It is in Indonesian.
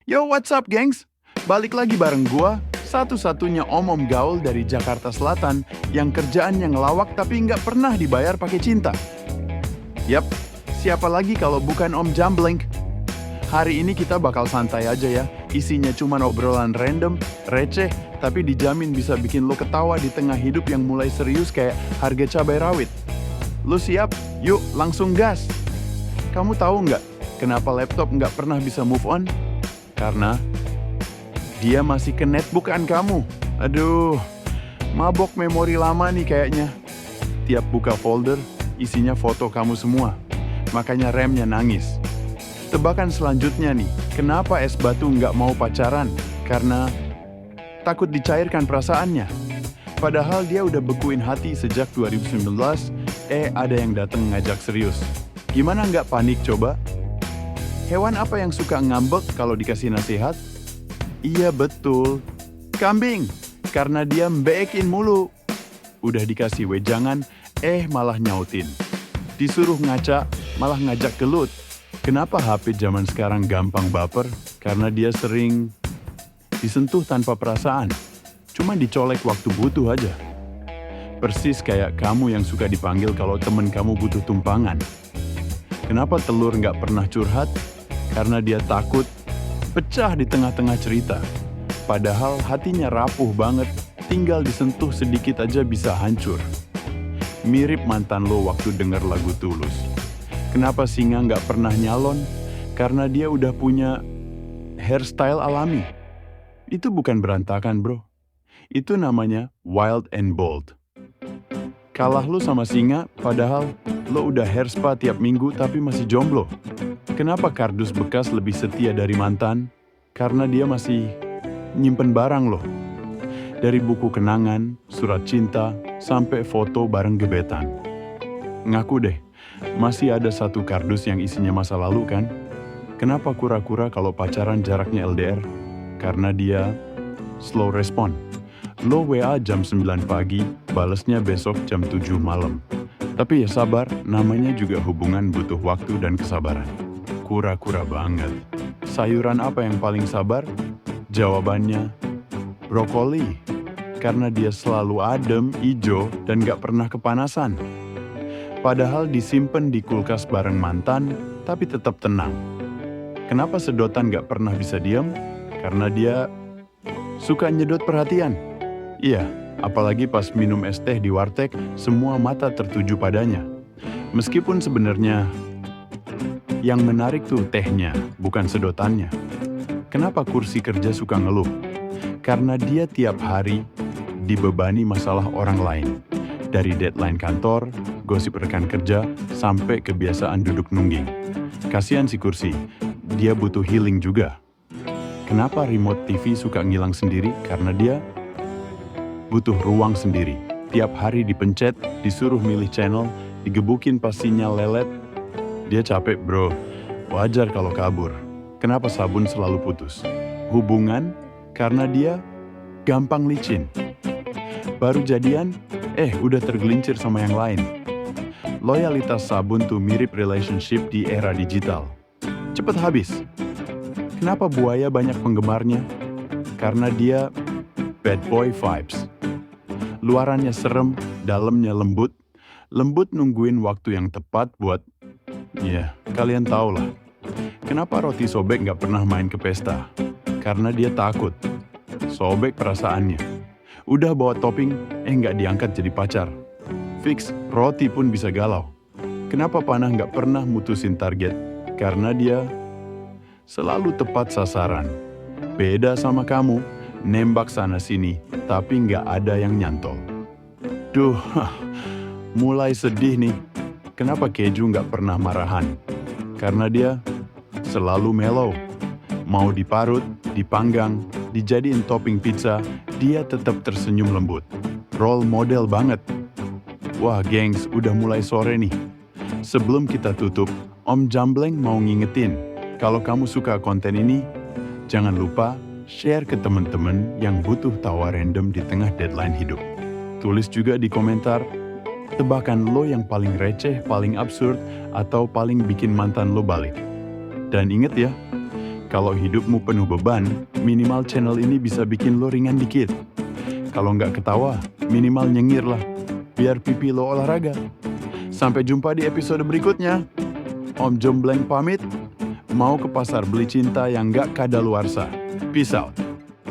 Yo, what's up, gengs? Balik lagi bareng gua, satu-satunya om-om gaul dari Jakarta Selatan yang kerjaannya ngelawak tapi nggak pernah dibayar pakai cinta. Yap, siapa lagi kalau bukan Om Jambling? Hari ini kita bakal santai aja ya, isinya cuma obrolan random, receh, tapi dijamin bisa bikin lo ketawa di tengah hidup yang mulai serius kayak harga cabai rawit. Lo siap? Yuk, langsung gas! Kamu tahu nggak kenapa laptop nggak pernah bisa move on? Karena dia masih ke netbookan kamu. Aduh, mabok memori lama nih kayaknya. Tiap buka folder, isinya foto kamu semua. Makanya RAM-nya nangis. Tebakan selanjutnya nih, kenapa es batu nggak mau pacaran? Karena takut dicairkan perasaannya. Padahal dia udah bekuin hati sejak 2019, ada yang datang ngajak serius. Gimana nggak panik coba? Hewan apa yang suka ngambek kalau dikasih nasihat? Iya betul, kambing. Karena dia mbeekin mulu. Udah dikasih wejangan, malah nyautin. Disuruh ngaca, malah ngajak gelut. Kenapa HP zaman sekarang gampang baper? Karena dia sering disentuh tanpa perasaan. Cuma dicolek waktu butuh aja. Persis kayak kamu yang suka dipanggil kalau temen kamu butuh tumpangan. Kenapa telur nggak pernah curhat? Karena dia takut pecah di tengah-tengah cerita. Padahal hatinya rapuh banget, tinggal disentuh sedikit aja bisa hancur. Mirip mantan lo waktu denger lagu Tulus. Kenapa singa nggak pernah nyalon? Karena dia udah punya hairstyle alami. Itu bukan berantakan, bro. Itu namanya wild and bold. Kalah lo sama singa, padahal lo udah hair spa tiap minggu tapi masih jomblo. Kenapa kardus bekas lebih setia dari mantan? Karena dia masih nyimpen barang loh. Dari buku kenangan, surat cinta, sampai foto bareng gebetan. Ngaku deh, masih ada satu kardus yang isinya masa lalu kan? Kenapa kura-kura kalau pacaran jaraknya LDR? Karena dia slow respon. Lo WA jam 9 pagi, balesnya besok jam 7 malam. Tapi ya sabar, namanya juga hubungan butuh waktu dan kesabaran. Kura-kura banget. Sayuran apa yang paling sabar? Jawabannya, brokoli. Karena dia selalu adem, ijo, dan gak pernah kepanasan. Padahal disimpan di kulkas bareng mantan, tapi tetap tenang. Kenapa sedotan gak pernah bisa diam? Karena dia suka nyedot perhatian. Iya, apalagi pas minum es teh di warteg, semua mata tertuju padanya. Meskipun sebenarnya yang menarik tuh tehnya, bukan sedotannya. Kenapa kursi kerja suka ngeluh? Karena dia tiap hari dibebani masalah orang lain. Dari deadline kantor, gosip rekan kerja, sampai kebiasaan duduk nungging. Kasian si kursi, dia butuh healing juga. Kenapa remote TV suka ngilang sendiri? Karena dia butuh ruang sendiri. Tiap hari dipencet, disuruh milih channel, digebukin pas sinyal lelet. Dia capek bro, wajar kalau kabur. Kenapa sabun selalu putus? Hubungan karena dia gampang licin. Baru jadian, udah tergelincir sama yang lain. Loyalitas sabun tuh mirip relationship di era digital. Cepet habis. Kenapa buaya banyak penggemarnya? Karena dia bad boy vibes. Luarannya serem, dalamnya lembut. Lembut nungguin waktu yang tepat buat kalian tahu lah. Kenapa roti sobek nggak pernah main ke pesta? Karena dia takut. Sobek perasaannya. Udah bawa topping, nggak diangkat jadi pacar. Fix, roti pun bisa galau. Kenapa panah nggak pernah mutusin target? Karena dia selalu tepat sasaran. Beda sama kamu, nembak sana-sini, tapi nggak ada yang nyantol. Duh, mulai sedih nih. Kenapa keju nggak pernah marahan? Karena dia selalu mellow. Mau diparut, dipanggang, dijadiin topping pizza, dia tetap tersenyum lembut. Role model banget. Wah gengs, udah mulai sore nih. Sebelum kita tutup, Om Jambleng mau ngingetin, kalau kamu suka konten ini, jangan lupa share ke teman-teman yang butuh tawa random di tengah deadline hidup. Tulis juga di komentar, tebakan lo yang paling receh, paling absurd, atau paling bikin mantan lo balik. Dan inget ya, Kalau hidupmu penuh beban, minimal channel ini bisa bikin lo ringan dikit. Kalau nggak ketawa, minimal nyengir lah, biar pipi lo olahraga. Sampai jumpa di episode berikutnya. Om Jombleng pamit, mau ke pasar beli cinta yang nggak kadaluarsa. Peace out.